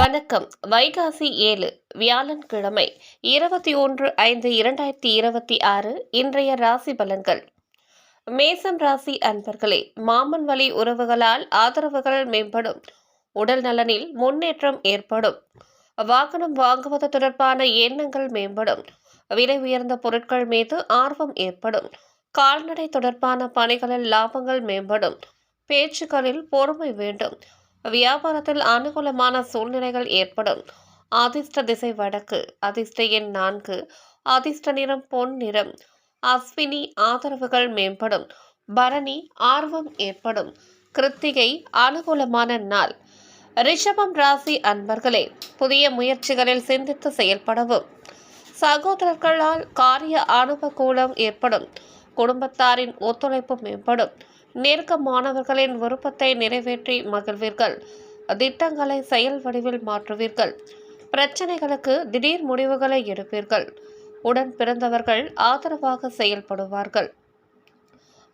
வணக்கம். வைகாசி 7 வியாழன்கிழமை 21/5/2026 இன்றைய ராசி பலன்கள். மேசம் ராசி அன்பர்களே, மாமன் வழி உறவுகளால் ஆதரவுகள் மேம்படும். உடல் நலனில் முன்னேற்றம் ஏற்படும். வாகனம் வாங்குவது தொடர்பான எண்ணங்கள் மேம்படும். விலை உயர்ந்த பொருட்கள் மீது ஆர்வம் ஏற்படும். கால்நடை தொடர்பான பணிகளில் லாபங்கள் மேம்படும். பேச்சுக்களில் பொறுமை வேண்டும். வியாபாரத்தில் அனுகூலமான சூழ்நிலைகள் ஏற்படும். அதிர்ஷ்ட திசை வடக்கு. அதிர்ஷ்ட எண் 4. அதிர்ஷ்ட நிறம் பொன் நிறம். அஸ்வினி ஆதரவுகள் மேம்படும். பரணி ஆர்வம் ஏற்படும். கிருத்திகை அனுகூலமான நாள். ரிஷபம் ராசி அன்பர்களே, புதிய முயற்சிகளில் சிந்தித்து செயல்படவும். சகோதரர்களால் காரிய அனுகூலம் ஏற்படும். குடும்பத்தாரின் ஒத்துழைப்பு மேம்படும். நெருக்கமானவர்களின் விருப்பத்தை நிறைவேற்றி மகிழ்வீர்கள். திட்டங்களை செயல் வடிவில் மாற்றுவீர்கள். பிரச்சனைகளுக்கு திடீர் முடிவுகளை எடுப்பீர்கள். உடன் பிறந்தவர்கள் ஆதரவாக செயல்படுவார்கள்.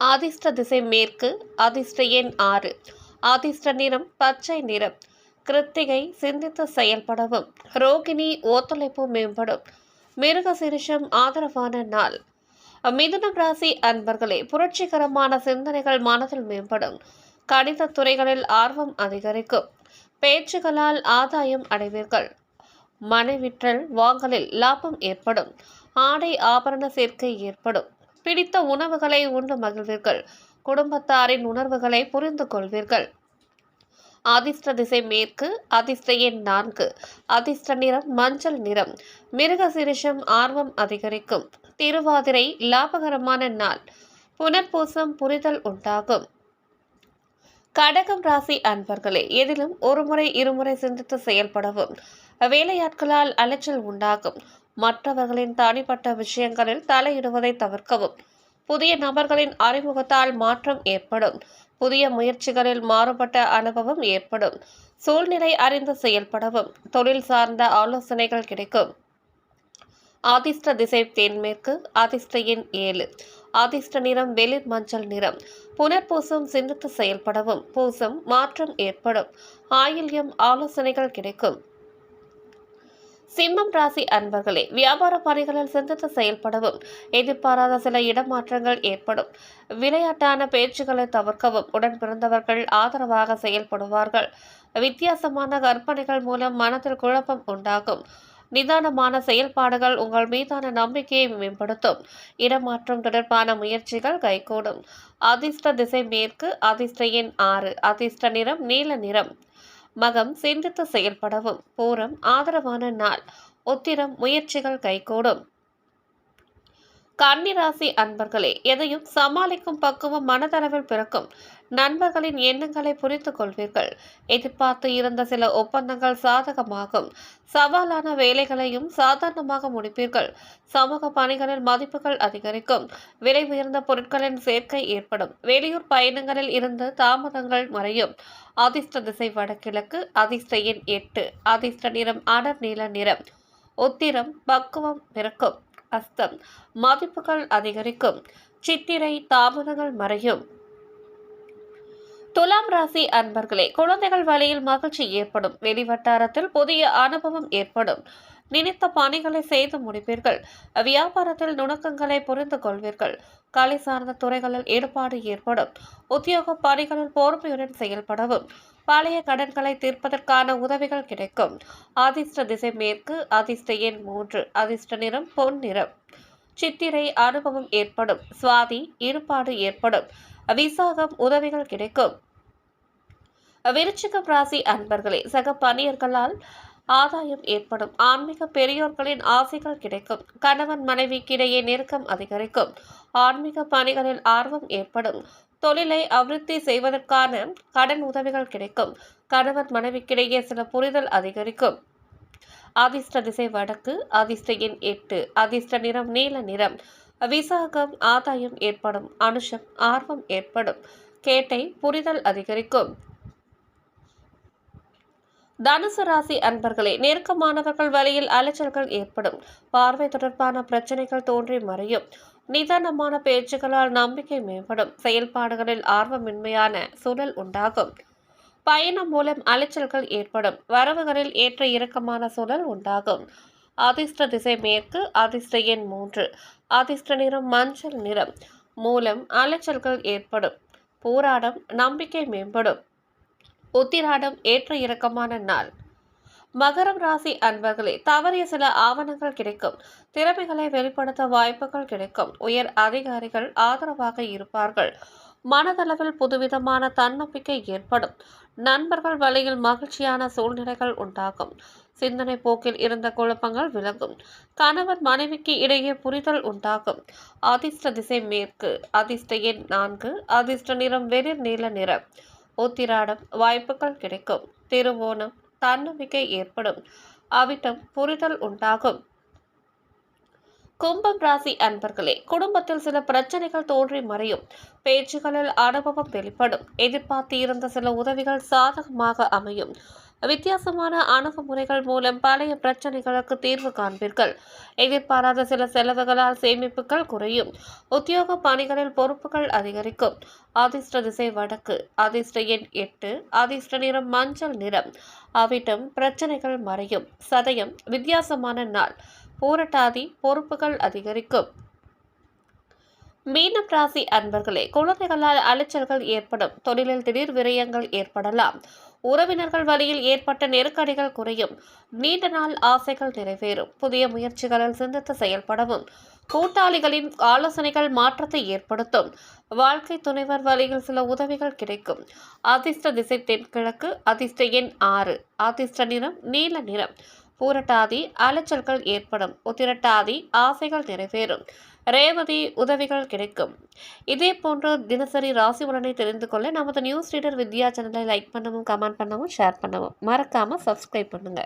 அதிர்ஷ்ட திசை மேற்கு. அதிர்ஷ்ட எண் 6. அதிர்ஷ்ட நிறம் பச்சை நிறம். கிருத்திகை சிந்தித்து செயல்படவும். ரோகிணி ஒத்துழைப்பு மேம்படும். மிருகசீரிஷம் ஆதரவான நாள். மிதுனம் ராசி அன்பர்களே, புரட்சிகரமான சிந்தனைகள் மனதில் மேம்படும். கணித துறைகளில் ஆர்வம் அதிகரிக்கும். பேச்சுகளால் ஆதாயம் அடைவீர்கள். மனைவிற்றல் வாங்கலில் லாபம் ஏற்படும். ஆடை ஆபரண சேர்க்கை ஏற்படும். பிடித்த உணவுகளை உண்டு மகிழ்வீர்கள். குடும்பத்தாரின் உணர்வுகளை புரிந்து கொள்வீர்கள். அதிர்ஷ்ட திசை மேற்கு. அதிர்ஷ்ட எண் 4. அதிர்ஷ்ட நிறம் மஞ்சள் நிறம். மிருகசீரிஷம் ஆர்வம் அதிகரிக்கும். திருவாதிரை லாபகரமான நாள். புனர்பூசம் புரிதல் உண்டாகும். கடகம் ராசி அன்பர்களே, எதிலும் ஒருமுறை இருமுறை சிந்தித்து செயல்படவும். வேலையாட்களால் அலைச்சல் உண்டாகும். மற்றவர்களின் தனிப்பட்ட விஷயங்களில் தலையிடுவதை தவிர்க்கவும். புதிய நபர்களின் அறிமுகத்தால் மாற்றம் ஏற்படும். புதிய முயற்சிகளில் மாறுபட்ட அனுபவம் ஏற்படும். சூழ்நிலை அறிந்து செயல்படவும். தொழில் சார்ந்த ஆலோசனைகள் கிடைக்கும். அதிர்ஷ்ட திசை தென்மேற்கு. அதிர்ஷ்ட எண் 7. அதிர்ஷ்ட நிறம் வெளிர் மஞ்சள் நிறம். புனர்பூசம் சிந்தித்து செயல்படவும். பூசம் மாற்றம் ஏற்படும். ஆயில்யம் ஆலோசனைகள் கிடைக்கும். சிம்மம் ராசி அன்பர்களே, வியாபார பணிகளில் சிந்தித்து செயல்படவும். எதிர்பாராத சில இடமாற்றங்கள் ஏற்படும். விளையாட்டான பேச்சுக்களை தவிர்க்கவும். உடன் பிறந்தவர்கள் ஆதரவாக செயல்படுவார்கள். வித்தியாசமான கற்பனைகள் மூலம் மனதில் குழப்பம் உண்டாகும். நிதானமான செயல்பாடுகள் உங்கள் மீதான நம்பிக்கையை மேம்படுத்தும். இடமாற்றம் தொடர்பான முயற்சிகள் கைகூடும். அதிர்ஷ்ட திசை மேற்கு. அதிர்ஷ்ட எண் 6. அதிர்ஷ்ட நிறம் நீல நிறம். மகம் சிந்தித்து செயல்படவும். பூரம் ஆதரவான நாள். உத்திரம் முயற்சிகள் கைகூடும். கன்னிராசி அன்பர்களே, எதையும் சமாளிக்கும் பக்குவம் மனதளவில் பிறக்கும். நண்பர்களின் எண்ணங்களை புரிந்து கொள்வீர்கள். எதிர்பார்த்து இருந்த சில ஒப்பந்தங்கள் சாதகமாகும். சவாலான வேலைகளையும் சாதாரணமாக முடிப்பீர்கள். சமூக பணிகளில் மதிப்புகள் அதிகரிக்கும். விலை உயர்ந்த பொருட்களின் சேர்க்கை ஏற்படும். வெளியூர் பயணங்களில் இருந்து தாமதங்கள் மறையும். அதிர்ஷ்ட திசை வடகிழக்கு. அதிர்ஷ்ட எண் 8. அதிர்ஷ்ட நிறம் அடர் நீல நிறம். உத்திரம் பக்குவம் பிறக்கும். அஸ்தம் மதிப்புகள் அதிகரிக்கும். சித்திரை தாமதங்கள் மறையும். துலாம் ராசி அன்பர்களே, குழந்தைகள் வழியில் மகிழ்ச்சி ஏற்படும். வெளிவட்டாரத்தில் புதிய அனுபவம் ஏற்படும். நினைத்த பணிகளை செய்து முடிப்பீர்கள். வியாபாரத்தில் நுணுக்கங்களை புரிந்து கொள்வீர்கள். கலை சார்ந்த துறைகளில் ஈடுபாடு ஏற்படும். உத்தியோக பணிகளில் பொறுமையுடன் செயல்படவும். பழைய கடன்களை தீர்ப்பதற்கான உதவிகள் கிடைக்கும். அதிர்ஷ்ட திசை மேற்கு. அதிர்ஷ்ட எண் 3. அதிர்ஷ்ட நிறம் பொன் நிறம். சித்திரை அனுபவம் ஏற்படும். சுவாதி ஈடுபாடு ஏற்படும். விசாகம் உதவிகள் கிடைக்கும். விருச்சிகம் ராசி அன்பர்களே, சக பணியர்களால் ஆதாயம் ஏற்படும். ஆன்மீக பெரியோர்களின் ஆசைகள் கிடைக்கும். கணவன் மனைவிக்கிடையே நெருக்கம் அதிகரிக்கும். ஆன்மீக பணிகளில் ஆர்வம் ஏற்படும். தொழிலை அபிவிருத்தி செய்வதற்கான கடன் உதவிகள் கிடைக்கும். கணவன் மனைவிக்கிடையே சில புரிதல் அதிகரிக்கும். அதிர்ஷ்ட திசை வடக்கு. அதிர்ஷ்ட எண் 8. அதிர்ஷ்ட நிறம் நீல நிறம். விசாகம் ஆதாயம் ஏற்படும். அனுஷம் ஆர்வம் ஏற்படும். கேட்டை புரிதல் அதிகரிக்கும். தனுசு ராசி அன்பர்களே, நெருக்கமானவர்கள் வழியில் அலைச்சல்கள் ஏற்படும். பார்வை தொடர்பான பிரச்சனைகள் தோன்றி மறையும். நிதானமான பேச்சுகளால் நம்பிக்கை மேம்படும். செயல்பாடுகளில் ஆர்வமின்மையான சூழல் உண்டாகும். பயணம் மூலம் அலைச்சல்கள் ஏற்படும். வரவுகளில் ஏற்ற இறக்கமான சூழல் உண்டாகும். அதிர்ஷ்ட திசை மேற்கு. அதிர்ஷ்ட எண் 3. அதிர்ஷ்ட நிறம் மஞ்சள் நிறம். மூலம் அலைச்சல்கள் ஏற்படும். பூராடம் நம்பிக்கை மேம்படும். உத்திராடம் ஏற்ற இறக்கமான நாள். மகரம் ராசி அன்பர்களே, தவறிய சில ஆவணங்கள் கிடைக்கும். திறமைகளை வெளிப்படுத்த வாய்ப்புகள் கிடைக்கும். உயர் அதிகாரிகள் ஆதரவாக இருப்பார்கள். மனதளவில் புதுவிதமான தன்னம்பிக்கை ஏற்படும். நண்பர்கள் வழியில் மகிழ்ச்சியான சூழ்நிலைகள் உண்டாகும். சிந்தனை போக்கில் இருந்த குழப்பங்கள் விலகும். கணவன் மனைவிக்கு இடையே புரிதல் உண்டாகும். அதிர்ஷ்ட திசை மேற்கு. அதிர்ஷ்ட எண் 4. அதிர்ஷ்ட நிறம் வெளிர் நீல நிறம். உத்திராடம் வாய்ப்புகள் கிடைக்கும். திருவோணம் தன்னம்பிக்கை ஏற்படும். அவிட்டம் புரிதல் உண்டாகும். கும்பம் ராசி அன்பர்களே, குடும்பத்தில் சில பிரச்சனைகள் தோன்றி மறையும். பேச்சுகளில் அனுபவம் வெளிப்படும். எதிர்பார்த்து இருந்த சில உதவிகள் சாதகமாக அமையும். வித்தியாசமான அணுகுமுறைகள் மூலம் பழைய பிரச்சனைகளுக்கு தீர்வு காண்பீர்கள். எதிர்பாராத சில செலவுகளால் சேமிப்புகள் குறையும். உத்தியோக பணிகளில் பொறுப்புகள் அதிகரிக்கும். அதிர்ஷ்ட திசை வடக்கு. அதிர்ஷ்ட எண் 8. அதிர்ஷ்ட நிறம் மஞ்சள் நிறம். அவிட்டம் பிரச்சனைகள் மறையும். சதயம் வித்தியாசமான நாள். பூரட்டாதி பொறுப்புகள் அதிகரிக்கும். மீனம் ராசி அன்பர்களே, குழந்தைகளால் அலைச்சல்கள் ஏற்படும். தொழிலில் திடீர் விரயங்கள் ஏற்படலாம். உறவினர்கள் வழியில் ஏற்பட்ட நெருக்கடிகள் குறையும். நீண்ட நாள் ஆசைகள் நிறைவேறும். புதிய முயற்சிகளில் சிந்தித்து செயல்படவும். கூட்டாளிகளின் ஆலோசனைகள் மாற்றத்தை ஏற்படுத்தும். வாழ்க்கை துணைவர் வழியில் சில உதவிகள் கிடைக்கும். அதிர்ஷ்ட திசை தென்கிழக்கு. அதிர்ஷ்ட எண் 6. அதிர்ஷ்ட நிறம் நீல நிறம். பூரட்டாதி அலைச்சல்கள் ஏற்படும். உத்திரட்டாதி ஆசைகள் நிறைவேறும். ரேவதி உதவிகள் கிடைக்கும். இதே போன்று தினசரி ராசி பலனை தெரிந்து கொள்ள நமது நியூஸ் ரீடர் வித்யா சேனலை லைக் பண்ணவும், கமெண்ட் பண்ணவும், ஷேர் பண்ணவும் மறக்காம சப்ஸ்கிரைப் பண்ணுங்க.